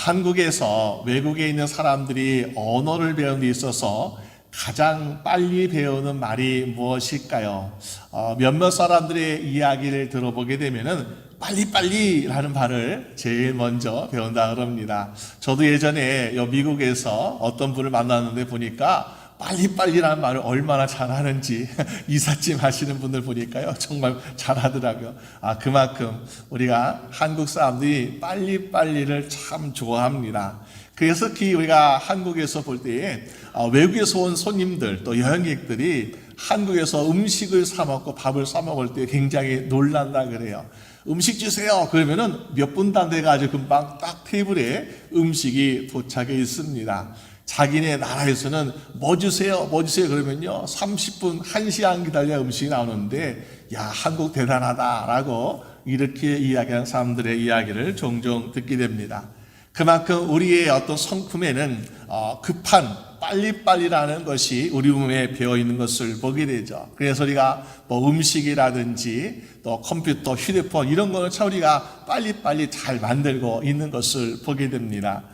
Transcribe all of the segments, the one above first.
한국에서 외국에 있는 사람들이 언어를 배우는 데 있어서 가장 빨리 배우는 말이 무엇일까요? 몇몇 사람들의 이야기를 들어보게 되면은 빨리빨리라는 말을 제일 먼저 배운다 그럽니다. 저도 예전에 미국에서 어떤 분을 만났는데 보니까 빨리빨리라는 말을 얼마나 잘하는지 이삿짐 하시는 분들 보니까요 정말 잘하더라고요. 그만큼 우리가 한국 사람들이 빨리빨리를 참 좋아합니다. 그래서 우리가 한국에서 볼 때에 외국에서 온 손님들 또 여행객들이 한국에서 음식을 사 먹고 밥을 사 먹을 때 굉장히 놀란다 그래요. 음식 주세요. 그러면은 몇 분도 안 돼가지고 금방 딱 테이블에 음식이 도착해 있습니다. 자기네 나라에서는 뭐 주세요 그러면요 30분 1시간 기다려야 음식이 나오는데 야 한국 대단하다라고 이렇게 이야기하는 사람들의 이야기를 종종 듣게 됩니다. 그만큼 우리의 어떤 성품에는 급한 빨리빨리라는 것이 우리 몸에 배어 있는 것을 보게 되죠. 그래서 우리가 뭐 음식이라든지 또 컴퓨터, 휴대폰 이런 거는 참 우리가 빨리빨리 잘 만들고 있는 것을 보게 됩니다.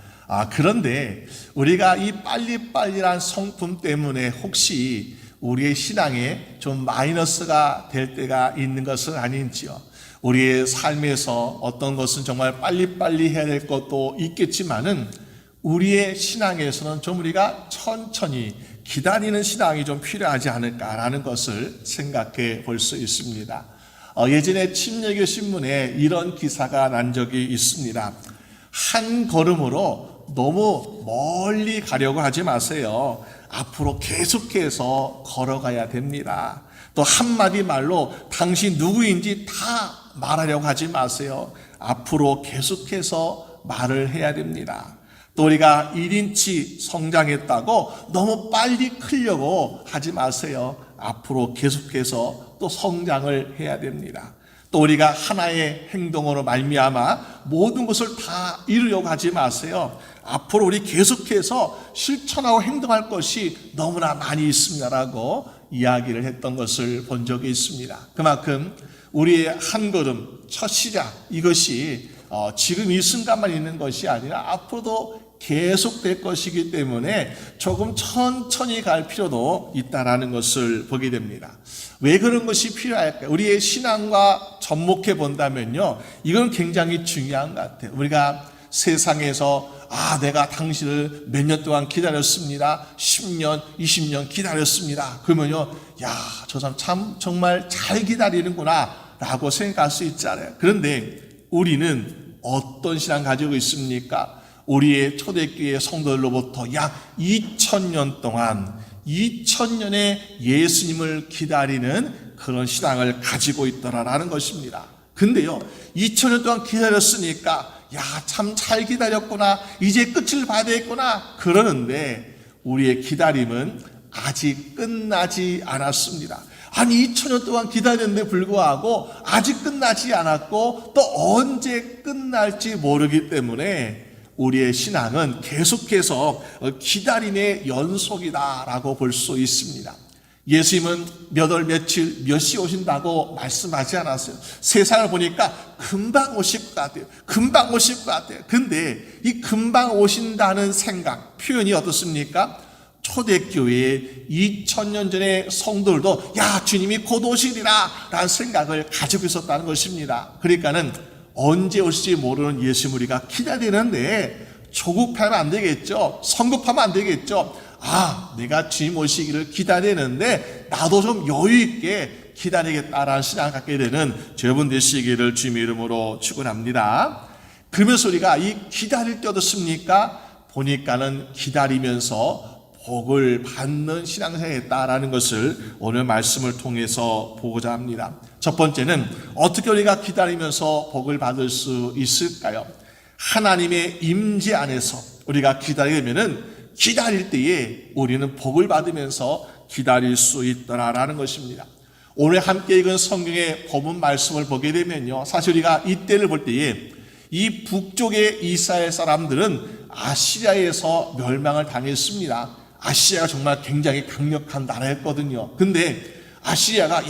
그런데 우리가 이 빨리빨리란 성품 때문에 혹시 우리의 신앙에 좀 마이너스가 될 때가 있는 것은 아닌지요. 우리의 삶에서 어떤 것은 정말 빨리빨리 해야 될 것도 있겠지만은 우리의 신앙에서는 좀 우리가 천천히 기다리는 신앙이 좀 필요하지 않을까라는 것을 생각해 볼 수 있습니다. 예전에 침례교 신문에 이런 기사가 난 적이 있습니다. 한 걸음으로 너무 멀리 가려고 하지 마세요. 앞으로 계속해서 걸어가야 됩니다. 또 한마디 말로 당신 누구인지 다 말하려고 하지 마세요. 앞으로 계속해서 말을 해야 됩니다. 또 우리가 1인치 성장했다고 너무 빨리 크려고 하지 마세요. 앞으로 계속해서 또 성장을 해야 됩니다. 또 우리가 하나의 행동으로 말미암아 모든 것을 다 이루려고 하지 마세요. 앞으로 우리 계속해서 실천하고 행동할 것이 너무나 많이 있습니다라고 이야기를 했던 것을 본 적이 있습니다. 그만큼 우리의 한 걸음 첫 시작 이것이 지금 이 순간만 있는 것이 아니라 앞으로도 계속될 것이기 때문에 조금 천천히 갈 필요도 있다라는 것을 보게 됩니다. 왜 그런 것이 필요할까요? 우리의 신앙과 접목해 본다면요, 이건 굉장히 중요한 것 같아요. 우리가 세상에서 내가 당신을 몇 년 동안 기다렸습니다. 10년, 20년 기다렸습니다. 그러면요, 저 사람 참 정말 잘 기다리는구나 라고 생각할 수 있잖아요. 그런데 우리는 어떤 신앙 가지고 있습니까? 우리의 초대교회 성도들로부터 약 2000년 동안 2000년의 예수님을 기다리는 그런 신앙을 가지고 있더라라는 것입니다. 근데요, 2000년 동안 기다렸으니까 참 잘 기다렸구나, 이제 끝을 봐야 되겠구나 그러는데 우리의 기다림은 아직 끝나지 않았습니다. 2000년 동안 기다렸는데 불구하고 아직 끝나지 않았고 또 언제 끝날지 모르기 때문에 우리의 신앙은 계속해서 기다림의 연속이다라고 볼 수 있습니다. 예수님은 몇 월 며칠 몇 시 오신다고 말씀하지 않았어요. 세상을 보니까 금방 오실 것 같아요. 금방 오실 것 같아요. 근데 이 금방 오신다는 생각, 표현이 어떻습니까? 초대교회의 2000년 전의 성도들도 주님이 곧 오시리라 라는 생각을 가지고 있었다는 것입니다. 그러니까는 언제 올지 모르는 예수님 우리가 기다리는데 조급하면 안 되겠죠. 성급하면 안 되겠죠. 내가 주님 오시기를 기다리는데 나도 좀 여유 있게 기다리겠다라는 신앙을 갖게 되는 여러분 되시기를 주님의 이름으로 축원합니다. 그러면서 우리가 이 기다릴 때 어떻습니까? 보니까는 기다리면서 복을 받는 신앙생활이다라는 것을 오늘 말씀을 통해서 보고자 합니다. 첫 번째는 어떻게 우리가 기다리면서 복을 받을 수 있을까요? 하나님의 임재 안에서 우리가 기다리게 되면은 기다릴 때에 우리는 복을 받으면서 기다릴 수 있더라라는 것입니다. 오늘 함께 읽은 성경의 본문 말씀을 보게 되면요, 사실 우리가 이때를 볼 때에 이 북쪽의 이스라엘 사람들은 아시리아에서 멸망을 당했습니다. 아시리아가 정말 굉장히 강력한 나라였거든요. 근데 아시리아가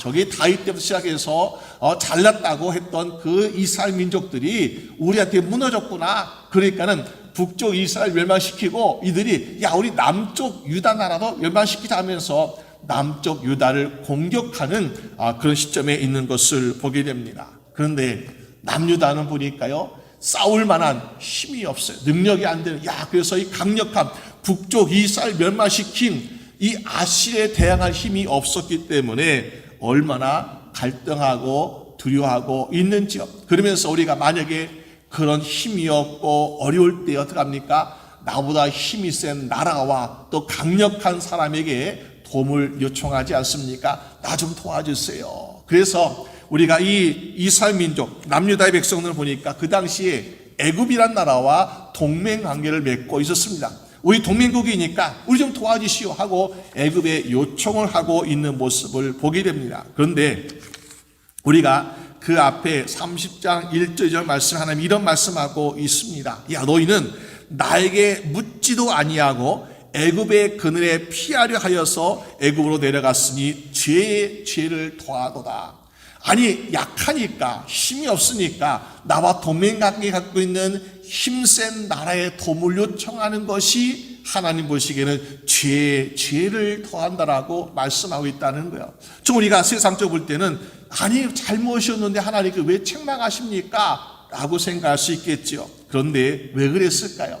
저기 다윗 때부터 시작해서 잘났다고 했던 그 이스라엘 민족들이 우리한테 무너졌구나, 그러니까는 북쪽 이스라엘 멸망시키고 이들이 야 우리 남쪽 유다 나라도 멸망시키자 하면서 남쪽 유다를 공격하는 그런 시점에 있는 것을 보게 됩니다. 그런데 남유다는 보니까요 싸울 만한 힘이 없어요. 능력이 안 되는. 그래서 이 강력한 북쪽 이스라엘 멸망시킨 이 아실에 대항할 힘이 없었기 때문에 얼마나 갈등하고 두려워하고 있는지요. 그러면서 우리가 만약에 그런 힘이 없고 어려울 때 어떡합니까? 나보다 힘이 센 나라와 또 강력한 사람에게 도움을 요청하지 않습니까? 나 좀 도와주세요. 그래서 우리가 이 이스라엘 민족 남유다의 백성들을 보니까 그 당시에 애굽이란 나라와 동맹 관계를 맺고 있었습니다. 우리 동맹국이니까 우리 좀 도와주시오 하고 애굽에 요청을 하고 있는 모습을 보게 됩니다. 그런데 우리가 그 앞에 30장 1절 말씀 하나님 이런 말씀하고 있습니다. 야 너희는 나에게 묻지도 아니하고 애굽의 그늘에 피하려 하여서 애굽으로 내려갔으니 죄의 죄를 더하도다. 아니 약하니까 힘이 없으니까 나와 동맹관계 갖고 있는 힘센 나라의 도움을 요청하는 것이 하나님 보시기에는 죄를 더한다라고 말씀하고 있다는 거예요. 좀 우리가 세상적으로 볼 때는 아니 잘못이었는데 하나님께 왜 책망하십니까? 라고 생각할 수 있겠죠. 그런데 왜 그랬을까요?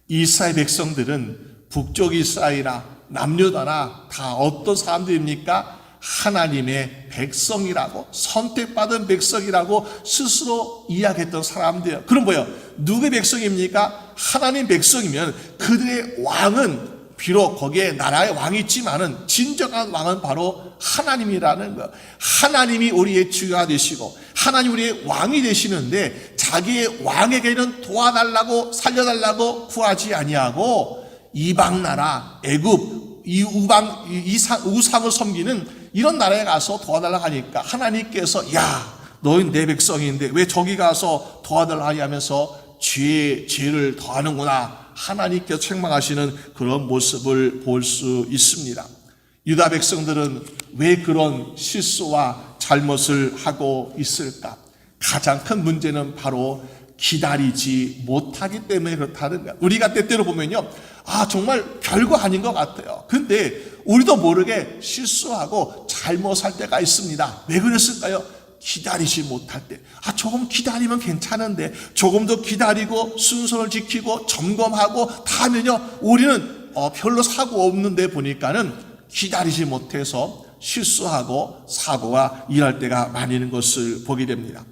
이스라엘 백성들은 북쪽 이스라엘이나 남유다나 다 어떤 사람들입니까? 하나님의 백성이라고 선택받은 백성이라고 스스로 이야기했던 사람들이에요. 그럼 뭐예요? 누구의 백성입니까? 하나님 백성이면 그들의 왕은 비록 거기에 나라의 왕이 있지만은 진정한 왕은 바로 하나님이라는 거예요. 하나님이 우리의 주가 되시고 하나님 우리의 왕이 되시는데 자기의 왕에게는 도와달라고 살려달라고 구하지 아니하고 이방 나라 애굽 이 우상을 섬기는 이런 나라에 가서 도와달라고 하니까 하나님께서 야 너희 내 백성인데 왜 저기 가서 도와달라고 하면서 죄를 더하는구나 하나님께서 책망하시는 그런 모습을 볼 수 있습니다. 유다 백성들은 왜 그런 실수와 잘못을 하고 있을까? 가장 큰 문제는 바로 기다리지 못하기 때문에 그렇다는 거야. 우리가 때때로 보면요 정말 별거 아닌 것 같아요. 근데 우리도 모르게 실수하고 잘못할 때가 있습니다. 왜 그랬을까요? 기다리지 못할 때. 조금 기다리면 괜찮은데 조금 더 기다리고 순서를 지키고 점검하고 다 하면요 우리는 별로 사고 없는데 보니까는 기다리지 못해서 실수하고 사고가 일할 때가 많이 있는 것을 보게 됩니다.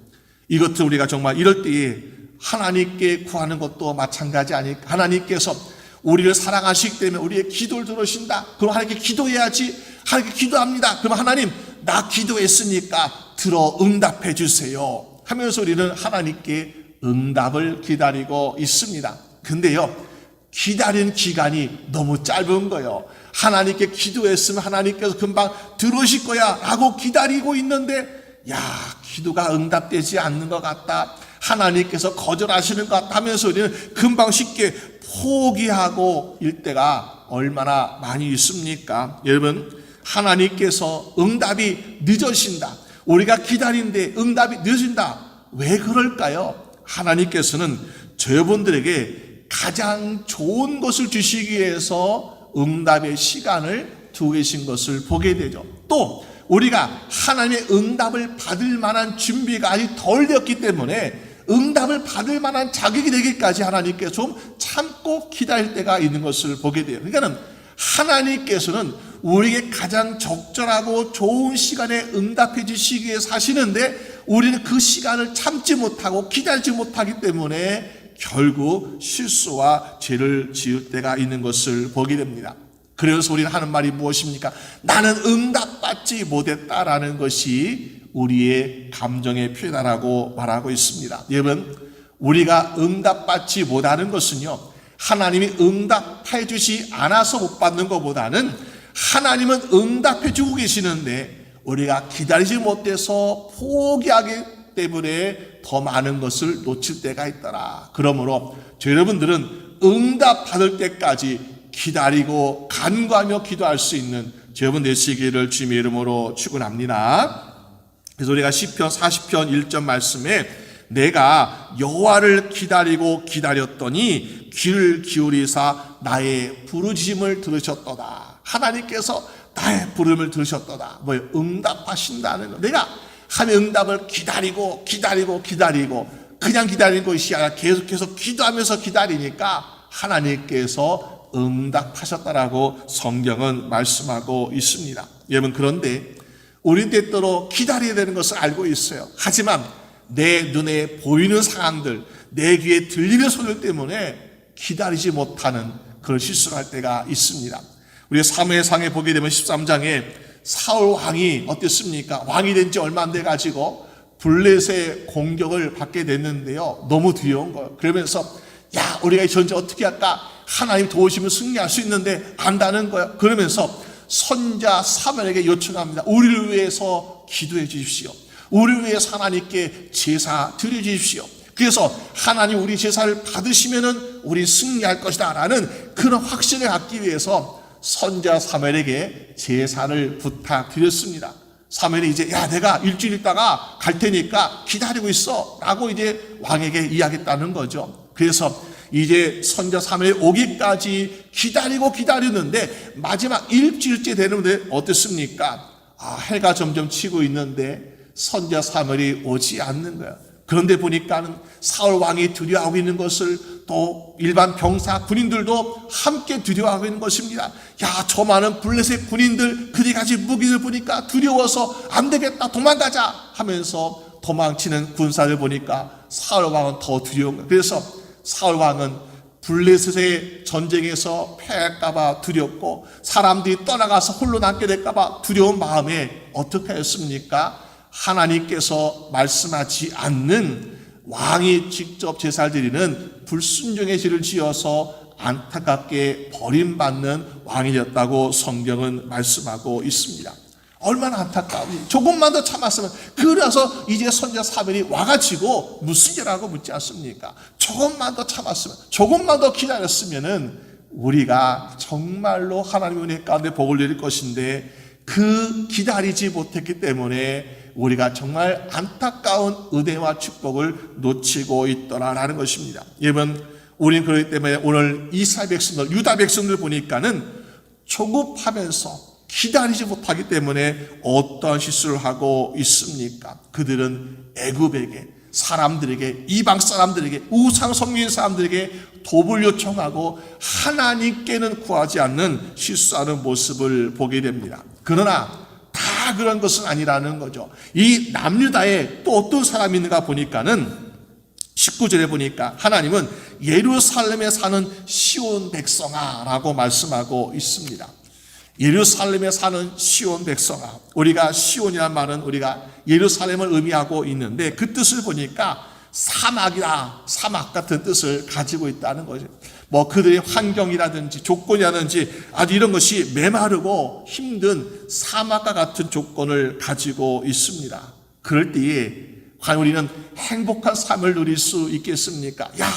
이것을 우리가 정말 이럴 때에 하나님께 구하는 것도 마찬가지 아닐까. 하나님께서 우리를 사랑하시기 때문에 우리의 기도를 들으신다. 그럼 하나님께 기도해야지. 하나님께 기도합니다. 그럼 하나님 나 기도했으니까 들어 응답해 주세요 하면서 우리는 하나님께 응답을 기다리고 있습니다. 근데요 기다린 기간이 너무 짧은 거예요. 하나님께 기도했으면 하나님께서 금방 들으실 거야 라고 기다리고 있는데 기도가 응답되지 않는 것 같다. 하나님께서 거절하시는 것 같다 하면서 우리는 금방 쉽게 포기하고 일 때가 얼마나 많이 있습니까? 여러분 하나님께서 응답이 늦어진다. 우리가 기다리는데 응답이 늦어진다. 왜 그럴까요? 하나님께서는 여러분들에게 가장 좋은 것을 주시기 위해서 응답의 시간을 두고 계신 것을 보게 되죠. 또 우리가 하나님의 응답을 받을 만한 준비가 아직 덜 되었기 때문에 응답을 받을 만한 자격이 되기까지 하나님께서 좀 참고 기다릴 때가 있는 것을 보게 돼요. 그러니까 하나님께서는 우리에게 가장 적절하고 좋은 시간에 응답해 주시기 위해서 하시는데 우리는 그 시간을 참지 못하고 기다리지 못하기 때문에 결국 실수와 죄를 지을 때가 있는 것을 보게 됩니다. 그래서 우리는 하는 말이 무엇입니까? 나는 응답받지 못했다라는 것이 우리의 감정의 표현이라고 말하고 있습니다. 여러분 우리가 응답받지 못하는 것은요 하나님이 응답해 주시 않아서 못 받는 것보다는 하나님은 응답해 주고 계시는데 우리가 기다리지 못해서 포기하기 때문에 더 많은 것을 놓칠 때가 있더라. 그러므로 여러분들은 응답 받을 때까지 기다리고 간구하며 기도할 수 있는 여러분 되시기를 주님의 이름으로 축원합니다. 그래서 우리가 시편 40편 1절 말씀에 내가 여호와를 기다리고 기다렸더니 귀를 기울이사 나의 부르짖음을 들으셨도다. 하나님께서 나의 부름을 들으셨도다. 응답하신다는 거. 내가 하나님의 응답을 기다리고 그냥 기다리는 것이 아니라 계속해서 기도하면서 기다리니까 하나님께서 응답하셨다라고 성경은 말씀하고 있습니다. 여러분, 그런데 우리 때때로 기다려야 되는 것을 알고 있어요. 하지만 내 눈에 보이는 상황들, 내 귀에 들리는 소리 때문에 기다리지 못하는 그런 실수를 할 때가 있습니다. 우리 사무엘상에 보게 되면 13장에 사울 왕이 어땠습니까? 왕이 된 지 얼마 안 돼 가지고 블레셋의 공격을 받게 됐는데요. 너무 두려운 거예요. 그러면서 야, 우리가 이 전쟁 어떻게 할까? 하나님 도우시면 승리할 수 있는데 안다는 거예요. 그러면서 선자 사무엘에게 요청합니다. 우리를 위해서 기도해 주십시오. 우리를 위해서 하나님께 제사 드려 주십시오. 그래서 하나님 우리 제사를 받으시면은 우리 승리할 것이다 라는 그런 확신을 갖기 위해서 선자 사무엘에게 제사를 부탁드렸습니다. 사무엘이 이제 야, 내가 일주일 있다가 갈 테니까 기다리고 있어 라고 이제 왕에게 이야기했다는 거죠. 그래서 이제 선자 사무엘 오기까지 기다리는데 마지막 일주일째 되는데 어땠습니까? 해가 점점 치고 있는데 선자 사무엘이 오지 않는 거야. 그런데 보니까는 사울 왕이 두려워하고 있는 것을 또 일반 병사 군인들도 함께 두려워하고 있는 것입니다. 야, 저 많은 블레셋 군인들 그들이 가진 무기를 보니까 두려워서 안 되겠다, 도망가자 하면서 도망치는 군사를 보니까 사울 왕은 더 두려운 거예요. 그래서 사울 왕은 블레셋의 전쟁에서 패할까봐 두렵고 사람들이 떠나가서 홀로 남게 될까봐 두려운 마음에 어떻게 했습니까? 하나님께서 말씀하지 않는 왕이 직접 제사를 드리는 불순종의 죄를 지어서 안타깝게 버림받는 왕이 되었다고 성경은 말씀하고 있습니다. 얼마나 안타까운지. 조금만 더 참았으면, 그래서 이제 선자 사무엘이 와가지고 무슨 죄라고 묻지 않습니까? 조금만 더 참았으면, 조금만 더 기다렸으면은 우리가 정말로 하나님의 은혜 가운데 복을 누릴 것인데 그 기다리지 못했기 때문에 우리가 정말 안타까운 은혜와 축복을 놓치고 있더라라는 것입니다. 여러분, 우리는 그렇기 때문에 오늘 이스라엘 백성들, 유다 백성들 보니까는 조급하면서 기다리지 못하기 때문에 어떠한 실수를 하고 있습니까? 그들은 애굽에게, 사람들에게, 이방 사람들에게, 우상 섬기는 사람들에게 도움을 요청하고 하나님께는 구하지 않는 실수하는 모습을 보게 됩니다. 그러나 다 그런 것은 아니라는 거죠. 이 남유다에 또 어떤 사람이 있는가 보니까는 19절에 보니까 하나님은 예루살렘에 사는 시온 백성아 라고 말씀하고 있습니다. 예루살렘에 사는 시온 백성아. 우리가 시온이라는 말은 우리가 예루살렘을 의미하고 있는데 그 뜻을 보니까 사막이라, 사막 같은 뜻을 가지고 있다는 거죠. 그들의 환경이라든지 조건이라든지 아주 이런 것이 메마르고 힘든 사막과 같은 조건을 가지고 있습니다. 그럴 때에 과연 우리는 행복한 삶을 누릴 수 있겠습니까? 야,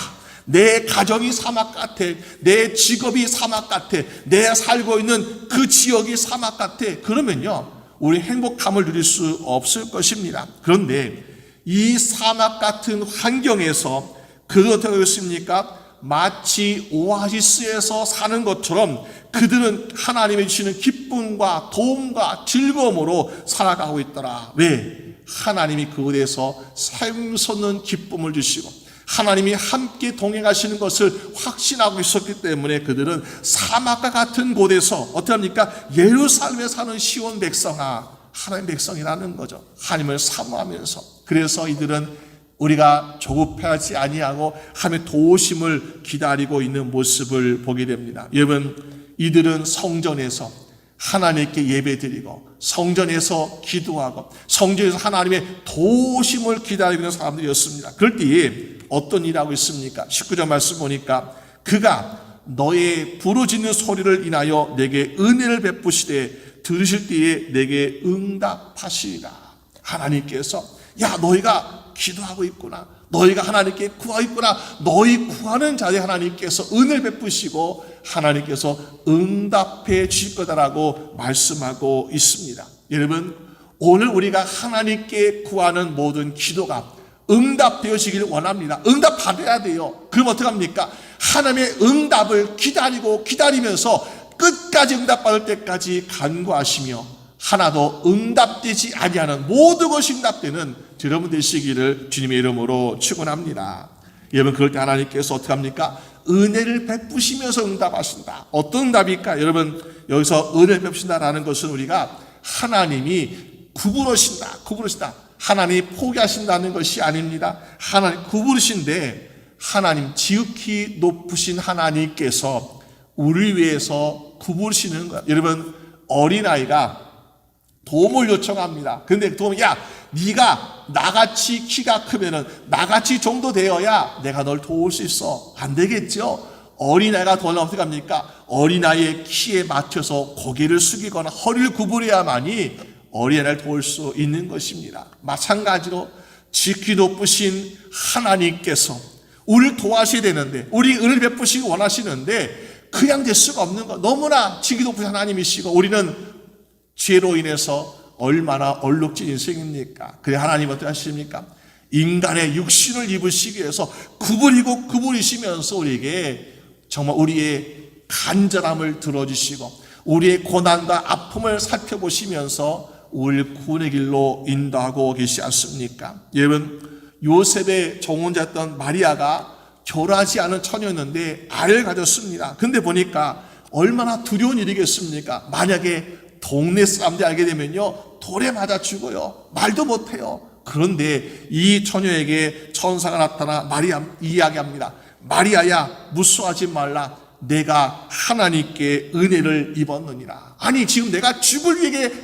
내 가정이 사막 같아, 내 직업이 사막 같아, 내가 살고 있는 그 지역이 사막 같아. 그러면요, 우리 행복함을 누릴 수 없을 것입니다. 그런데 이 사막 같은 환경에서 그들 어떻게 하겠습니까? 마치 오아시스에서 사는 것처럼 그들은 하나님이 주시는 기쁨과 도움과 즐거움으로 살아가고 있더라. 왜? 하나님이 그곳에서 샘솟는 기쁨을 주시고 하나님이 함께 동행하시는 것을 확신하고 있었기 때문에 그들은 사막과 같은 곳에서 어떻게 합니까? 예루살렘에 사는 시온 백성아, 하나님 백성이라는 거죠. 하나님을 사모하면서. 그래서 이들은 우리가 조급해하지 아니하고 하나님의 도우심을 기다리고 있는 모습을 보게 됩니다. 여러분, 이들은 성전에서 하나님께 예배드리고 성전에서 기도하고 성전에서 하나님의 도우심을 기다리고 있는 사람들이었습니다. 그럴 때에 어떤 일을 하고 있습니까? 19절 말씀 보니까 그가 너의 부르짖는 소리를 인하여 내게 은혜를 베푸시되 들으실 때에 내게 응답하시리라. 하나님께서 야, 너희가 기도하고 있구나, 너희가 하나님께 구하고 있구나, 너희 구하는 자리에 하나님께서 은혜를 베푸시고 하나님께서 응답해 주실 거다라고 말씀하고 있습니다. 여러분, 오늘 우리가 하나님께 구하는 모든 기도가 응답되어지길 원합니다. 응답 받아야 돼요. 그럼 어떡합니까? 하나님의 응답을 기다리면서 끝까지 응답받을 때까지 간구하시며 하나도 응답되지 아니하는 모든 것이 응답되는 여러분 되시기를 주님의 이름으로 축원합니다. 여러분, 그럴 때 하나님께서 어떡합니까? 은혜를 베푸시면서 응답하신다. 어떤 응답일까? 여러분, 여기서 은혜를 베푸신다라는 것은 우리가 하나님이 구부러신다. 하나님이 포기하신다는 것이 아닙니다. 하나님 구부르신데, 하나님 지극히 높으신 하나님께서 우리 위해서 구부르시는 거야. 여러분, 어린아이가 도움을 요청합니다. 근데 야, 네가 나같이 키가 크면은 나같이 정도 되어야 내가 널 도울 수 있어. 안 되겠죠? 어린아이가 도우려면 어떻게 합니까? 어린아이의 키에 맞춰서 고개를 숙이거나 허리를 구부려야만이 어린아이를 도울 수 있는 것입니다. 마찬가지로 지극히 높으신 하나님께서 우리를 도와셔야 되는데, 우리 은혜를 베푸시기 원하시는데 그냥 될 수가 없는 거. 너무나 지극히 높으신 하나님이시고 우리는 죄로 인해서 얼마나 얼룩진 인생입니까? 그래 하나님 어떻게 하십니까? 인간의 육신을 입으시기 위해서 구부리시면서 우리에게 정말 우리의 간절함을 들어주시고 우리의 고난과 아픔을 살펴보시면서 우리를 구원의 길로 인도하고 계시지 않습니까? 여러분, 요셉의 정혼자였던 마리아가 결혼하지 않은 처녀였는데 아이를 가졌습니다. 근데 보니까 얼마나 두려운 일이겠습니까? 만약에 동네 사람들이 알게 되면요, 돌에 맞아 죽어요. 말도 못해요. 그런데 이 처녀에게 천사가 나타나 이야기합니다. 마리아야, 무서워하지 말라. 내가 하나님께 은혜를 입었느니라. 아니, 지금 내가 죽을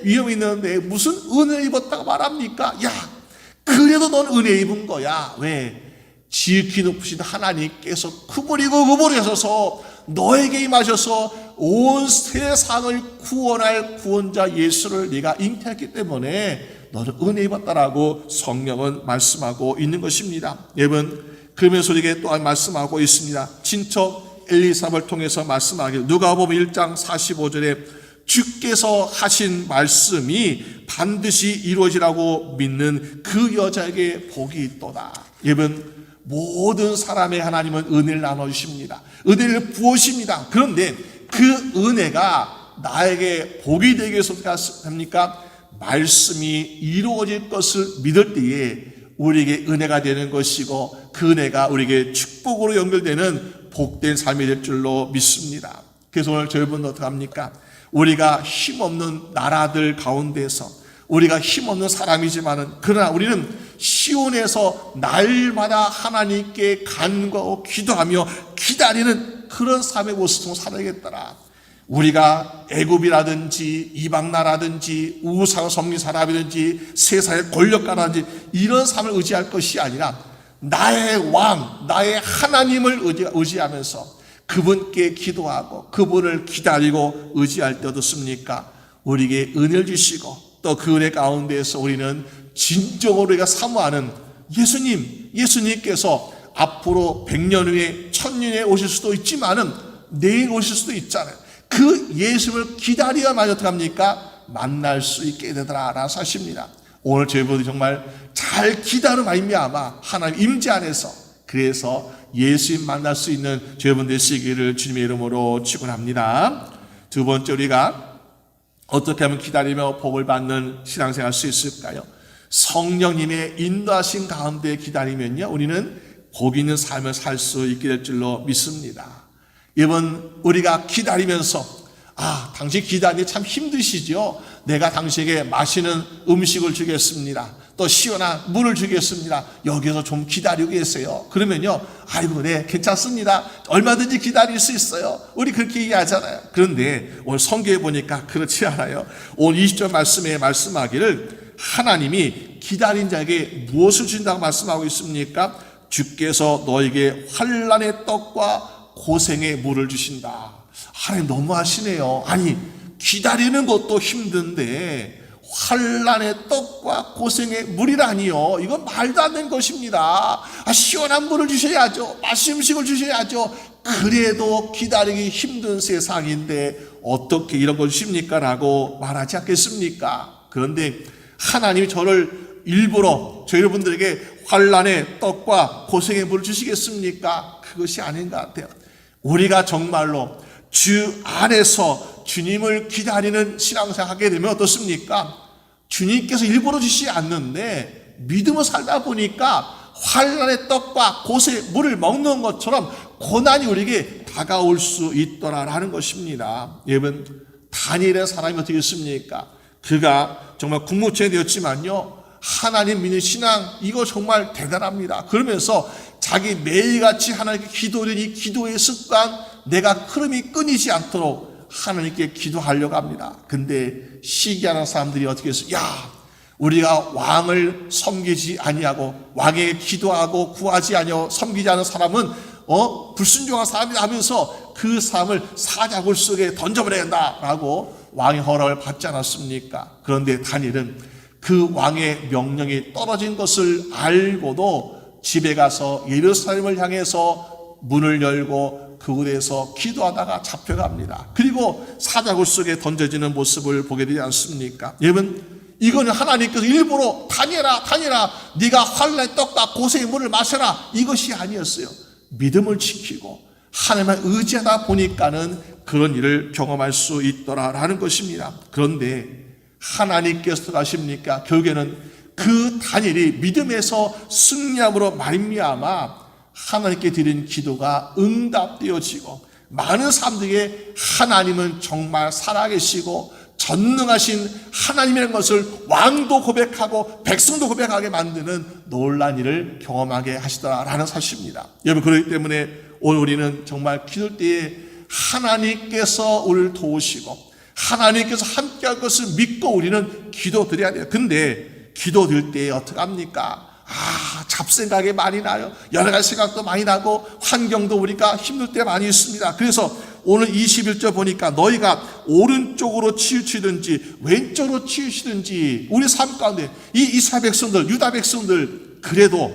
위험이 있는데 무슨 은혜를 입었다고 말합니까? 야, 그래도 넌 은혜 입은 거야. 왜? 지극히 높으신 하나님께서 구부리셔서 너에게 임하셔서 온 세상을 구원할 구원자 예수를 네가 잉태했기 때문에 너는 은혜 입었다라고 성경은 말씀하고 있는 것입니다. 여러분, 그러면서 우리에게 또한 말씀하고 있습니다. 친척 엘리사벳을 통해서 말씀하기를, 누가복음 1장 45절에 주께서 하신 말씀이 반드시 이루어지라고 믿는 그 여자에게 복이 있도다. 여러분, 모든 사람의 하나님은 은혜를 나눠주십니다. 은혜를 부으십니다. 그런데 그 은혜가 나에게 복이 되기 위해서 어떻게 합니까? 말씀이 이루어질 것을 믿을 때에 우리에게 은혜가 되는 것이고 그 은혜가 우리에게 축복으로 연결되는 복된 삶이 될 줄로 믿습니다. 그래서 오늘 여러분 어떻게 합니까? 우리가 힘없는 나라들 가운데서 우리가 힘없는 사람이지만은 그러나 우리는 시온에서 날마다 하나님께 간구하고 기도하며 기다리는 그런 삶의 모습을 살아야겠더라. 우리가 애굽이라든지 이방나라든지 우상 섬긴 사람이든지 세상의 권력가라든지 이런 삶을 의지할 것이 아니라 나의 왕, 나의 하나님을 의지하면서 그분께 기도하고 그분을 기다리고 의지할 때 어떻습니까? 우리에게 은혜를 주시고 또 그 은혜 가운데에서 우리는 진정으로 우리가 사모하는 예수님께서 앞으로 100년 후에 1000년 후에 오실 수도 있지만은 내일 오실 수도 있잖아요. 그 예수를 기다려야만 어떻게 합니까? 만날 수 있게 되더라라는 사실입니다. 오늘 저희들이 정말 잘 기다려 말미암아 하나님 임재 안에서 그래서 예수님 만날 수 있는 저희분 되시기를 주님의 이름으로 축원합니다. 두 번째, 우리가 어떻게 하면 기다리며 복을 받는 신앙생활 할 수 있을까요? 성령님의 인도하신 가운데 기다리면요, 우리는 복 있는 삶을 살 수 있게 될 줄로 믿습니다. 여러분, 우리가 기다리면서 당신 기다리기 참 힘드시죠? 내가 당신에게 맛있는 음식을 주겠습니다. 또 시원한 물을 주겠습니다. 여기서 좀 기다리고 계세요. 그러면요, 아이고, 네, 괜찮습니다. 얼마든지 기다릴 수 있어요. 우리 그렇게 얘기하잖아요. 그런데 오늘 성경에 보니까 그렇지 않아요. 오늘 20절 말씀에 말씀하기를 하나님이 기다린 자에게 무엇을 준다고 말씀하고 있습니까? 주께서 너에게 환난의 떡과 고생의 물을 주신다. 하나님 너무하시네요. 아니, 기다리는 것도 힘든데 환난의 떡과 고생의 물이라니요. 이건 말도 안 되는 것입니다. 시원한 물을 주셔야죠. 맛있는 음식을 주셔야죠. 그래도 기다리기 힘든 세상인데 어떻게 이런 걸 주십니까? 라고 말하지 않겠습니까? 그런데 하나님이 저를 일부러 저 여러분들에게 환난의 떡과 고생의 물을 주시겠습니까? 그것이 아닌 것 같아요. 우리가 정말로 주 안에서 주님을 기다리는 신앙생활 하게 되면 어떻습니까? 주님께서 일부러 주시지 않는데 믿음을 살다 보니까 환난의 떡과 고생의 물을 먹는 것처럼 고난이 우리에게 다가올 수 있더라라는 것입니다. 여러분, 다니엘의 사람이 어떻게 했습니까? 그가 정말 국무총리 되었지만요, 하나님 믿는 신앙, 이거 정말 대단합니다. 그러면서 자기 매일같이 하나님께 기도하는 이 기도의 습관, 내가 흐름이 끊이지 않도록 하나님께 기도하려고 합니다. 근데 시기하는 사람들이 어떻게 했어요? 야, 우리가 왕을 섬기지 아니하고 왕에게 기도하고 구하지 아니하고 섬기지 않은 사람은 불순종한 사람이다 하면서 그 사람을 사자굴 속에 던져버려야 된다라고 왕의 허락을 받지 않았습니까? 그런데 다니엘은 그 왕의 명령이 떨어진 것을 알고도 집에 가서 예루살렘을 향해서 문을 열고 그곳에서 기도하다가 잡혀갑니다. 그리고 사자굴 속에 던져지는 모습을 보게 되지 않습니까? 여러분, 이거는 하나님께서 일부러 다니엘아 네가 환난의 떡과 고생의 물을 마셔라, 이것이 아니었어요. 믿음을 지키고 하나님을 의지하다 보니까는 그런 일을 경험할 수 있더라라는 것입니다. 그런데 하나님께서 가십니까? 결국에는 그 다니엘이 믿음에서 승리함으로 말미암아 하나님께 드린 기도가 응답되어지고 많은 사람들에게 하나님은 정말 살아계시고 전능하신 하나님이라는 것을 왕도 고백하고 백성도 고백하게 만드는 놀라운 일을 경험하게 하시더라라는 사실입니다. 여러분, 그렇기 때문에 오늘 우리는 정말 기도할 때에 하나님께서 우리를 도우시고 하나님께서 함께할 것을 믿고 우리는 기도드려야 돼요. 근데 기도드릴 때에 어떻게 합니까? 잡생각이 많이 나요. 여러 가지 생각도 많이 나고 환경도 우리가 힘들 때 많이 있습니다. 그래서 오늘 21절 보니까 너희가 오른쪽으로 치우치든지 왼쪽으로 치우치든지 우리 삶 가운데 이 이스라엘 백성들, 유다 백성들, 그래도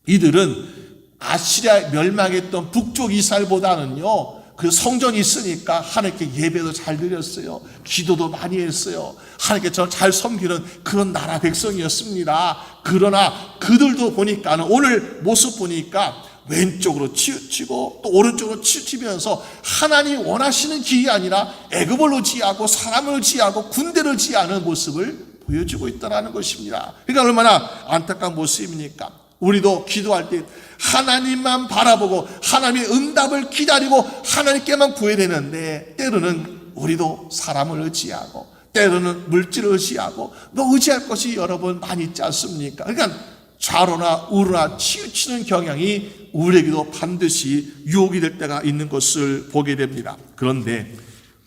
이들은 아시리아에 멸망했던 북쪽 이스라엘보다는요, 그 성전이 있으니까 하나님께 예배도 잘 드렸어요. 기도도 많이 했어요. 하나님께 잘 섬기는 그런 나라 백성이었습니다. 그러나 그들도 보니까는 오늘 모습 보니까 왼쪽으로 치우치고 또 오른쪽으로 치우치면서 하나님이 원하시는 길이 아니라 애굽을 의지하고 사람을 의지하고 군대를 의지하는 모습을 보여주고 있다는 것입니다. 그러니까 얼마나 안타까운 모습입니까? 우리도 기도할 때 하나님만 바라보고 하나님의 응답을 기다리고 하나님께만 구해야 되는데 때로는 우리도 사람을 의지하고 때로는 물질을 의지하고 의지할 것이 여러분 많이 있지 않습니까? 그러니까 좌로나 우로나 치우치는 경향이 우리에게도 반드시 유혹이 될 때가 있는 것을 보게 됩니다. 그런데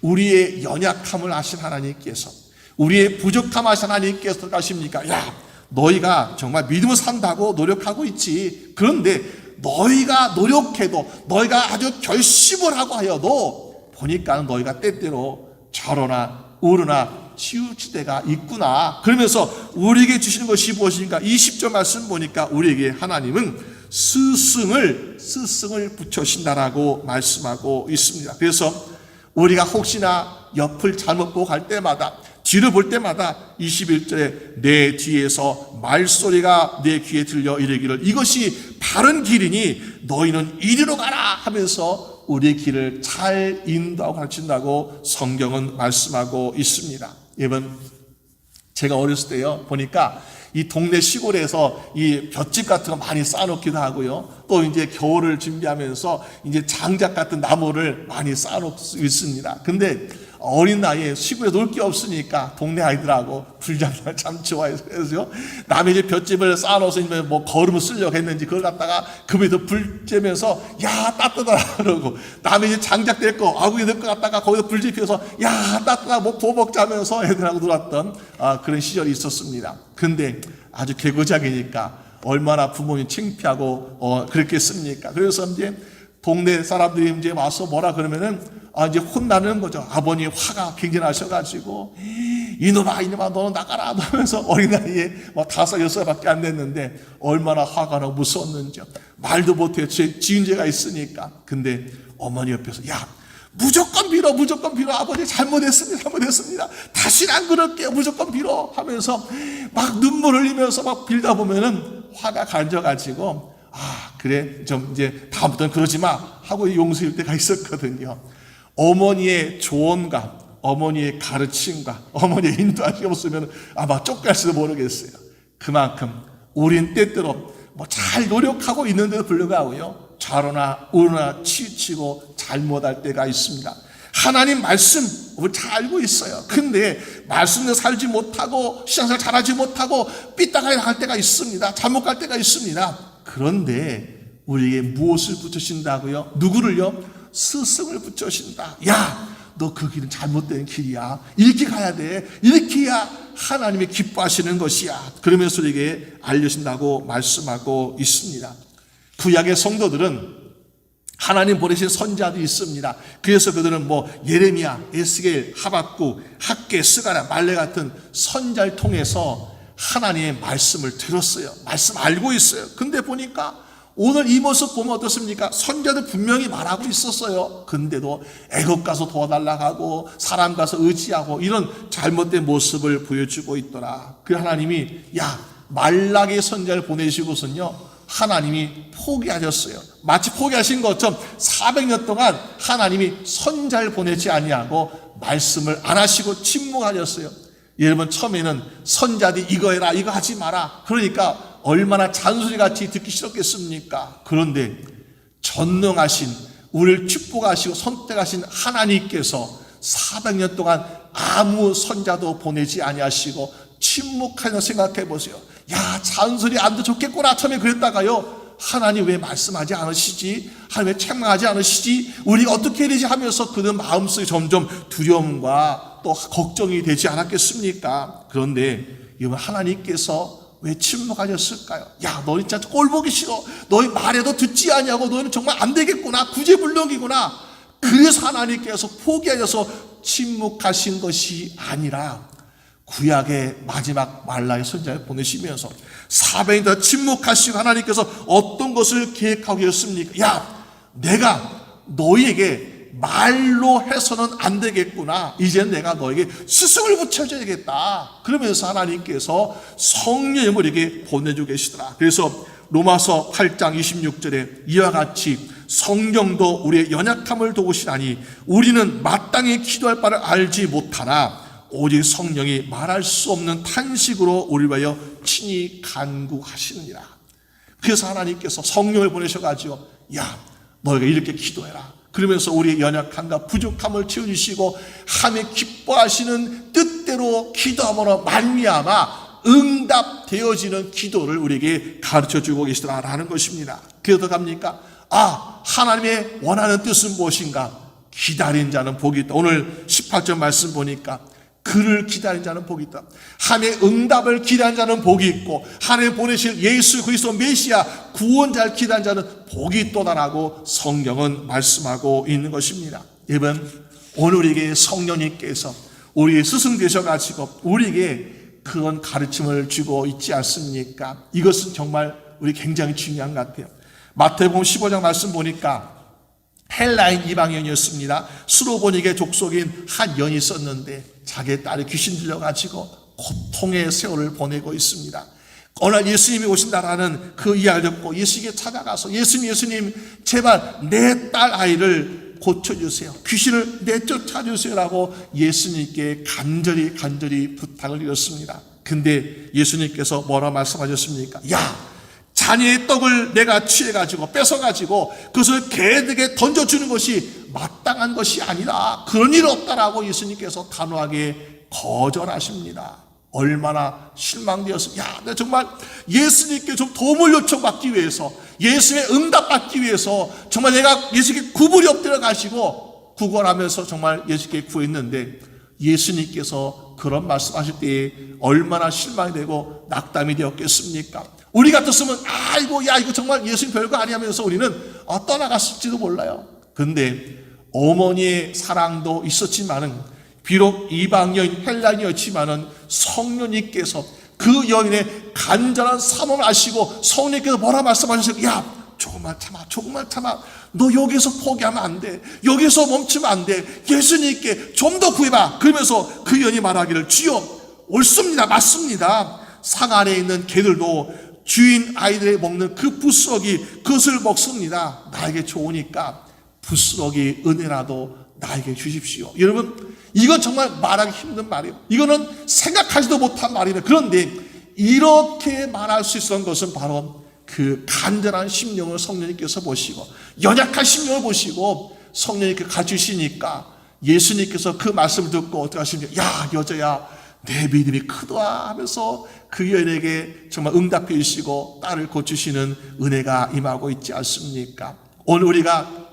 우리의 연약함을 아신 하나님께서, 우리의 부족함 아신 하나님께서 가십니까? 야, 너희가 정말 믿음을 산다고 노력하고 있지. 그런데 너희가 노력해도 너희가 아주 결심을 하고 하여도 보니까 너희가 때때로 좌로나 우로나 치우칠 때가 있구나. 그러면서 우리에게 주시는 것이 무엇인가? 20절 말씀 보니까 우리에게 하나님은 스승을 붙여신다라고 말씀하고 있습니다. 그래서 우리가 혹시나 옆을 잘못 보고 갈 때마다, 뒤를 볼 때마다 21절에 내 뒤에서 말소리가 내 귀에 들려 이르기를 이것이 바른 길이니 너희는 이리로 가라 하면서 우리의 길을 잘 인도하고 가르친다고 성경은 말씀하고 있습니다. 여러분, 제가 어렸을 때요 보니까 이 동네 시골에서 이 볏짚 같은 거 많이 쌓아놓기도 하고요. 또 이제 겨울을 준비하면서 이제 장작 같은 나무를 많이 쌓아놓고 있습니다. 근데 어린 나이에 시골에 놀 게 없으니까 동네 아이들하고 불장난을 참 좋아해서요. 남의 집 볏짚을 쌓아놓아서 뭐 거름을 쓰려고 했는지 그걸 갖다가 그 위에서 불 쬐면서 야 따뜻하다 그러고, 남의 집 장작 될 거 아구이 될 거 갖다가 거기서 불 지펴서 야 따뜻하다 뭐 구워 먹자면서 애들하고 놀았던 그런 시절이 있었습니다. 근데 아주 개고작이니까 얼마나 부모님 창피하고 그랬겠습니까? 그래서 이제 동네 사람들이 이제 와서 뭐라 그러면은 이제 혼나는 거죠. 아버님 화가 굉장히 나셔가지고 이놈아 너는 나가라 하면서 어린 나이에 5, 6살밖에 안 됐는데 얼마나 화가 나고 무서웠는지요. 말도 못해 지은 죄가 있으니까. 근데 어머니 옆에서 야 무조건 빌어 아버지 잘못했습니다 다시는 안 그럴게요 무조건 빌어 하면서 막 눈물 흘리면서 막 빌다 보면은 화가 간져가지고 그래 좀 이제 다음부터는 그러지 마 하고 용서할 때가 있었거든요. 어머니의 조언과 어머니의 가르침과 어머니의 인도하심이 없으면 아마 쫓갈지도 모르겠어요. 그만큼 우린 때때로 잘 노력하고 있는데도 불구하고요, 좌로나 우로나 치우치고 잘못할 때가 있습니다. 하나님 말씀 우리 잘 알고 있어요. 근데 말씀대로 살지 못하고 신앙생활 잘하지 못하고 삐딱하게 나갈 때가 있습니다. 잘못 갈 때가 있습니다. 그런데 우리에게 무엇을 붙여신다고요? 누구를요? 스승을 붙여신다. 야, 너 그 길은 잘못된 길이야. 이렇게 가야 돼. 이렇게 해야 하나님이 기뻐하시는 것이야. 그러면서 우리에게 알려준다고 말씀하고 있습니다. 구약의 성도들은 하나님 보내신 선지자들이 있습니다. 그래서 그들은 예레미야, 에스겔, 하박국, 학개, 스가랴, 말레 같은 선지자를 통해서 하나님의 말씀을 들었어요. 말씀 알고 있어요. 근데 보니까 오늘 이 모습 보면 어떻습니까? 선지자들 분명히 말하고 있었어요. 근데도 애굽 가서 도와달라고 하고 사람 가서 의지하고 이런 잘못된 모습을 보여주고 있더라. 그 하나님이 말라기 선지자를 보내시고선요, 하나님이 포기하셨어요. 마치 포기하신 것처럼 400년 동안 하나님이 선지자를 보내지 아니하고 말씀을 안 하시고 침묵하셨어요. 여러분, 처음에는 선지자들이 이거 해라 이거 하지 마라 그러니까 얼마나 잔소리같이 듣기 싫었겠습니까? 그런데 전능하신 우리를 축복하시고 선택하신 하나님께서 400년 동안 아무 선지자도 보내지 아니하시고 침묵하며 생각해 보세요. 잔소리 안 돼 좋겠구나 처음에 그랬다가요, 하나님 왜 말씀하지 않으시지? 하나님 왜 책망하지 않으시지? 우리가 어떻게 해야 되지? 하면서 그들 마음속에 점점 두려움과 또 걱정이 되지 않았겠습니까? 그런데 이번 하나님께서 왜 침묵하셨을까요? 너희 진짜 꼴보기 싫어. 너희 말에도 듣지 아니하고 너희는 정말 안 되겠구나. 구제불능이구나. 그래서 하나님께서 포기하셔서 침묵하신 것이 아니라 구약의 마지막 말라기 선지자를 보내시면서 400년 더 침묵하시고 하나님께서 어떤 것을 계획하고 계셨습니까? 내가 너희에게 말로 해서는 안 되겠구나. 이제는 내가 너에게 스승을 붙여줘야겠다. 그러면서 하나님께서 성령을 우리에게 보내주고 계시더라. 그래서 로마서 8장 26절에 이와 같이 성령도 우리의 연약함을 도우시나니 우리는 마땅히 기도할 바를 알지 못하나 오직 성령이 말할 수 없는 탄식으로 우리를 위하여 친히 간구하시느니라. 그래서 하나님께서 성령을 보내셔가지고 너희가 이렇게 기도해라. 그러면서 우리의 연약함과 부족함을 채워주시고 하나님 기뻐하시는 뜻대로 기도함으로 말미암아 응답되어지는 기도를 우리에게 가르쳐주고 계시더라라는 것입니다. 그래서 어떡합니까? 하나님의 원하는 뜻은 무엇인가? 기다린 자는 복이 있다. 오늘 18절 말씀 보니까 그를 기다린 자는 복이 있다. 하나님의 응답을 기다린 자는 복이 있고 하나님 보내실 예수 그리스도 메시아 구원자를 기다린 자는 복이 있도다라고 성경은 말씀하고 있는 것입니다. 여러분, 오늘 우리에게 성령님께서 우리의 스승 되셔가지고 우리에게 그런 가르침을 주고 있지 않습니까? 이것은 정말 우리 굉장히 중요한 것 같아요. 마태복음 15장 말씀 보니까 헬라인 이방인이었습니다. 수로보닉의 족속인 한 여인이 있었는데 자기의 딸이 귀신 들려가지고 고통의 세월을 보내고 있습니다. 어느 날 예수님이 오신다라는 그 이야기를 듣고 예수님께 찾아가서 예수님 제발 내 딸 아이를 고쳐주세요. 귀신을 내쫓아주세요라고 예수님께 간절히 부탁을 드렸습니다. 근데 예수님께서 뭐라 말씀하셨습니까? 자녀의 떡을 내가 취해가지고 뺏어가지고 그것을 개에게 던져주는 것이 마땅한 것이 아니라 그런 일 없다라고 예수님께서 단호하게 거절하십니다. 얼마나 실망되었습니까? 내가 정말 예수님께 좀 도움을 요청받기 위해서 예수의 응답받기 위해서 정말 내가 예수께 구불이 엎드려 가시고 구걸하면서 정말 예수께 구했는데 예수님께서 그런 말씀하실 때에 얼마나 실망이 되고 낙담이 되었겠습니까? 우리 같았으면 이거 정말 예수님 별거 아니하면서 우리는 떠나갔을지도 몰라요. 근데 어머니의 사랑도 있었지만은 비록 이방 여인 헬라인이었지만은 성령님께서 그 여인의 간절한 사모를 아시고 성령님께서 뭐라 말씀하셨어요? 조금만 참아. 너 여기서 포기하면 안 돼. 여기서 멈추면 안 돼. 예수님께 좀 더 구해봐. 그러면서 그 여인이 말하기를 주여 옳습니다. 맞습니다. 상 안에 있는 개들도 주인 아이들이 먹는 그 부스러기 그것을 먹습니다. 나에게 좋으니까 부스러기 은혜라도 나에게 주십시오. 여러분, 이건 정말 말하기 힘든 말이에요. 이거는 생각하지도 못한 말이에요. 그런데 이렇게 말할 수 있었던 것은 바로 그 간절한 심령을 성령님께서 보시고 연약한 심령을 보시고 성령님께 가르치시니까 예수님께서 그 말씀을 듣고 어떻게 하십니까? 야, 여자야, 내 믿음이 크다 하면서 그 여인에게 정말 응답해 주시고 딸을 고치시는 은혜가 임하고 있지 않습니까? 오늘 우리가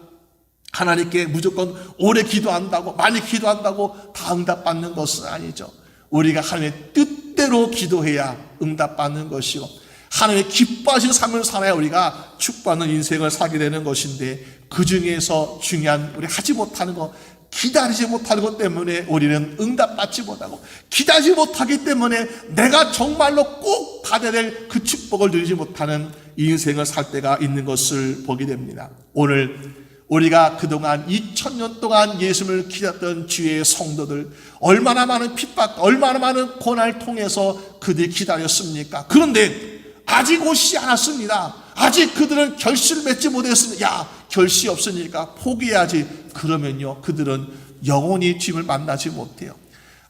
하나님께 무조건 오래 기도한다고, 많이 기도한다고 다 응답받는 것은 아니죠. 우리가 하나님의 뜻대로 기도해야 응답받는 것이고 하나님의 기뻐하시는 삶을 살아야 우리가 축복받는 인생을 살게 되는 것인데, 그 중에서 중요한 우리 하지 못하는 것, 기다리지 못하는 것 때문에 우리는 응답받지 못하고, 기다리지 못하기 때문에 내가 정말로 꼭 받아야 될 그 축복을 누리지 못하는 인생을 살 때가 있는 것을 보게 됩니다. 오늘 우리가 그동안 2000년 동안 예수님을 기다렸던 주의 성도들, 얼마나 많은 핍박, 얼마나 많은 고난을 통해서 그들이 기다렸습니까? 그런데 아직 오시지 않았습니다. 아직 그들은 결실을 맺지 못했습니다. 야, 결실이 없으니까 포기해야지. 그러면요, 그들은 영원히 주님을 만나지 못해요.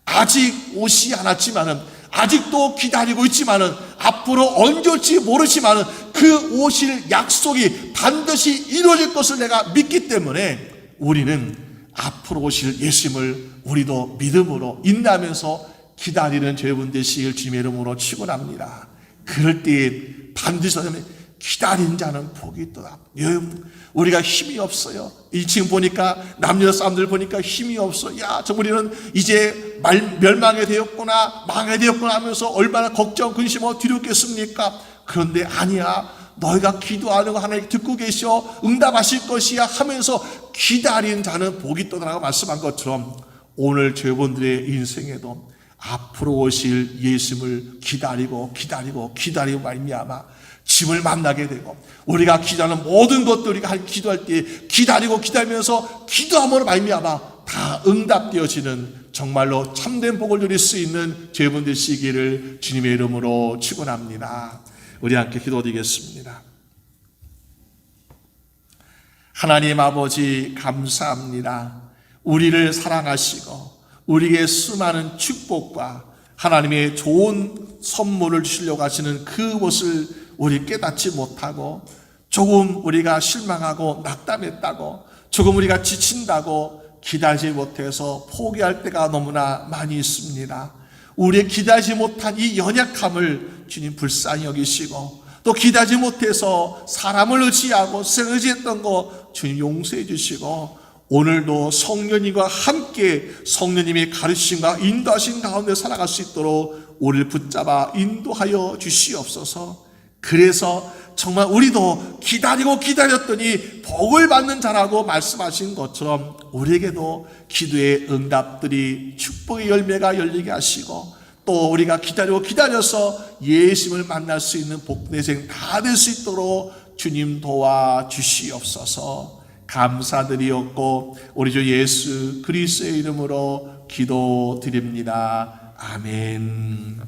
아직 오시지 않았지만은, 아직도 기다리고 있지만은, 앞으로 언제 올지 모르지만은 그 오실 약속이 반드시 이루어질 것을 내가 믿기 때문에 우리는 앞으로 오실 예수님을 우리도 믿음으로 인내하면서 기다리는 여러분 되시길 주님의 이름으로 축원합니다. 그럴 때에 반드시 기다리는 자는 복이 있도다. 여러분, 우리가 힘이 없어요. 이 지금 보니까 남녀 사람들 보니까 힘이 없어. 야, 저 우리는 이제 멸망이 되었구나, 망하게 되었구나 하면서 얼마나 걱정, 근심하고 두렵겠습니까? 그런데 아니야. 너희가 기도하는 거 하나님 듣고 계셔. 응답하실 것이야 하면서 기다리는 자는 복이 있도다라고 말씀한 것처럼 오늘 저분들의 인생에도 앞으로 오실 예수님을 기다리고 말미암아 주님을 만나게 되고, 우리가 기도하는 모든 것들 우리가 기도할 때 기다리면서 기도함으로 말미암아 다 응답되어지는 정말로 참된 복을 누릴 수 있는 저분 되시기를 주님의 이름으로 축원합니다. 우리 함께 기도드리겠습니다. 하나님 아버지, 감사합니다. 우리를 사랑하시고 우리에게 수많은 축복과 하나님의 좋은 선물을 주시려고 하시는 그것을 우리 깨닫지 못하고, 조금 우리가 실망하고 낙담했다고, 조금 우리가 지친다고 기다리지 못해서 포기할 때가 너무나 많이 있습니다. 우리의 기다리지 못한 이 연약함을 주님 불쌍히 여기시고, 또 기다리지 못해서 사람을 의지하고 세상을 의지했던 거 주님 용서해 주시고, 오늘도 성령님과 함께 성령님의 가르치심과 인도하신 가운데 살아갈 수 있도록 우리를 붙잡아 인도하여 주시옵소서. 그래서 정말 우리도 기다렸더니 복을 받는 자라고 말씀하신 것처럼 우리에게도 기도의 응답들이 축복의 열매가 열리게 하시고, 또 우리가 기다려서 예수님을 만날 수 있는 복된 인생 다 될 수 있도록 주님 도와주시옵소서. 감사드리옵고 우리 주 예수 그리스도의 이름으로 기도드립니다. 아멘.